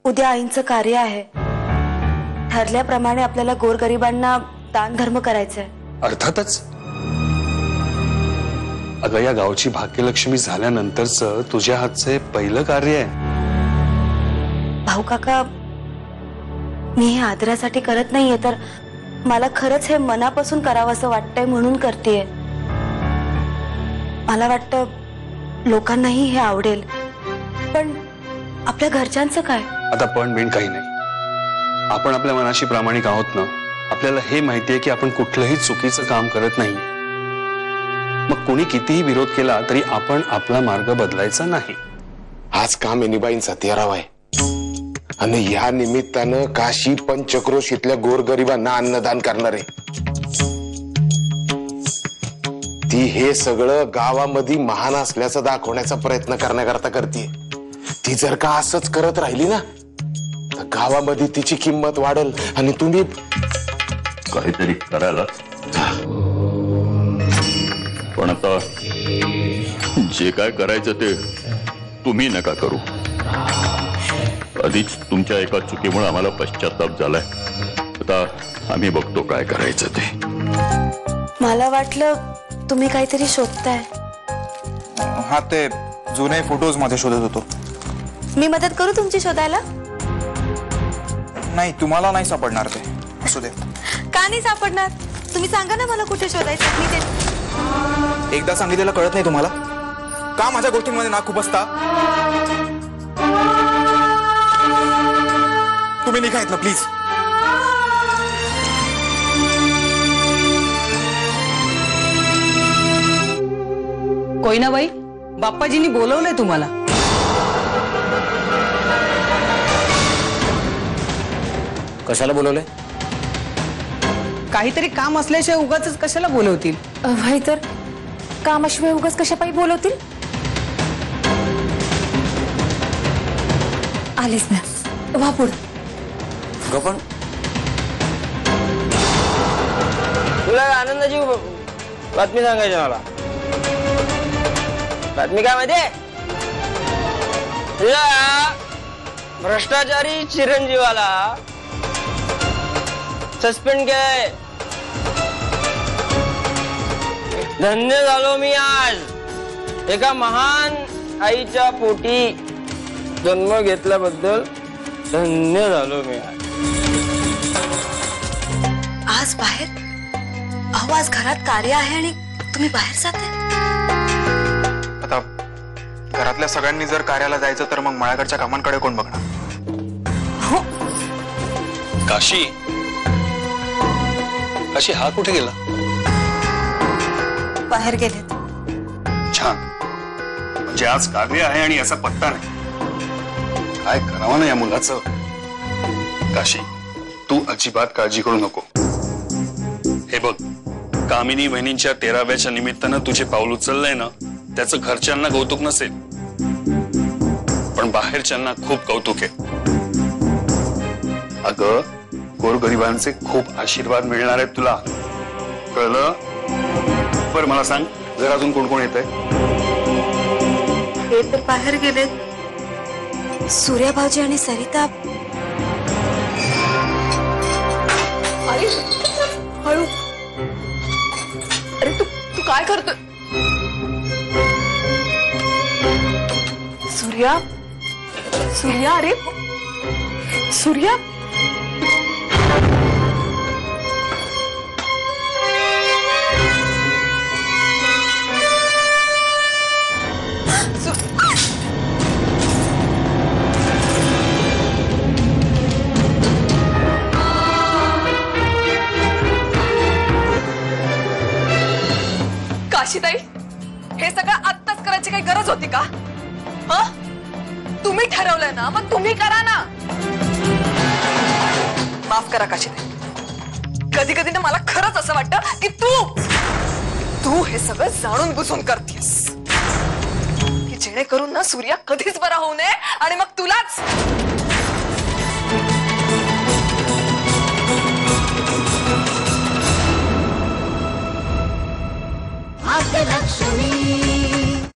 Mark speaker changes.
Speaker 1: उद्या आईंचं कार्य आहे. ठरल्याप्रमाणे आपल्याला गोरगरिबांना दान धर्म करायचा आहे.
Speaker 2: अर्थातच. अगं या गावची भाग्यलक्ष्मी झाल्यानंतरचं तुझ्या हातचे पहिलं कार्य आहे.
Speaker 1: भाऊ काका, मी हे आदरासाठी करत नाहीये, तर मला खरंच हे मनापासून करावंसं वाटतंय म्हणून करतेय. मला वाटतं लोकांनाही हे आवडेल, पण आपल्या घरच्यांचं काय?
Speaker 2: आता पण बिन काही नाही. आपण आपल्या मनाशी प्रामाणिक आहोत ना. आपल्याला हे माहितीये की आपण कुठलंही चुकीचं काम करत नाही. मग कोणी कितीही विरोध केला तरी आपण आपला मार्ग बदलायचा नाही.
Speaker 3: आज कामिनीबाईंचा 13वा आहे आणि या निमित्तानं काशी पंचक्रोश इथल्या गोरगरिबांना अन्नदान करणार आहे. ती हे सगळं गावामध्ये महान असल्याचं दाखवण्याचा प्रयत्न करण्याकरता करते. ती जर का असंच करत राहिली ना तर गावामध्ये तिची किंमत वाढल आणि तुम्ही
Speaker 4: काहीतरी करायला. पण आता जे काय करायचं ते तुम्ही नका करू. आधीच तुमच्या एका चुकीमुळे आम्हाला पश्चाताप झालाय. आता आम्ही बघतो काय करायचं ते.
Speaker 1: मला वाटलं तुम्ही काहीतरी शोधताय.
Speaker 5: हा, ते जुने फोटोज मध्ये शोधत होतो.
Speaker 1: मी मदत करू तुमची शोधायला?
Speaker 5: नाही, तुम्हाला नाही सापडणार ते. असू दे.
Speaker 1: का नाही सापडणार? तुम्ही सांगा ना मला कुठे शोधायचं. मी ते
Speaker 5: एकदा सांगितलेलं कळत नाही तुम्हाला का? माझ्या गोष्टींमध्ये ना खूप असता. तुम्ही निघा इथनं प्लीज.
Speaker 6: कोयनाबाई, बाप्पाजींनी बोलवलंय तुम्हाला.
Speaker 7: कशाला बोलवलंय?
Speaker 6: काहीतरी काम असल्याशिवाय उगाच कशाला बोलवतील?
Speaker 8: भाई तर कामाशिवाय उगाच कशापायी बोलवतील? आलेच ना, वा पुढं.
Speaker 7: पण
Speaker 9: तुला आनंदाची बातमी सांगायची मला. बातमी काय माहितीये? तुझ्या भ्रष्टाचारी चिरंजीवाला सस्पेंड केलंय. धन्य झालो मी आज एका महान आईच्या पोटी जन्म घेतल्याबद्दल. धन्य झालो मी आज.
Speaker 1: आज बाहेर? अहो, आज घरात कार्य आहे आणि तुम्ही बाहेर जाताय.
Speaker 5: आता घरातल्या सगळ्यांनी जर कार्याला जायचं तर मग मळ्याकडच्या कामांकडे कोण बघणार?
Speaker 1: हो.
Speaker 2: काशी, काशी हा कुठे गेला?
Speaker 1: बाहेर गेलेत.
Speaker 2: छान. म्हणजे आज कार्य आहे आणि याचा पत्ता नाही. काय करावं ना या मुलाचं. काशी, तू अजिबात काळजी करू नको. हे बघ, कामिनी बहिणींच्या 13व्याच्या निमित्तानं तुझे पाऊल उचललंय ना, त्याचं घरच्यांना कौतुक नसेल, पण बाहेरच्यांना खूप कौतुक आहे. अगं, गोरगरिबांचे खूप आशीर्वाद मिळणार आहेत तुला, कळलं? बरं मला सांग, जर अजून कोण कोण येतंय?
Speaker 1: हे तर बाहेर गेलेत. सूर्याभाऊजी आणि सरिता.
Speaker 8: हळू. अरे तू काय करतोय? सूर्या, सूर्या, अरे सूर्या.
Speaker 10: काशीताई, हे सगळं आत्ताच करायची काही गरज होती का? तुम्ही ठरवलंय ना, मग तुम्ही करा ना. माफ करा काशीताई, कधी कधी ना मला खरंच असं वाटतं की तू हे सगळं जाणून बुजून करतेस, की जेणेकरून ना सूर्या कधीच बरा होऊ नये आणि मग तुलाच.
Speaker 11: लक्ष्मी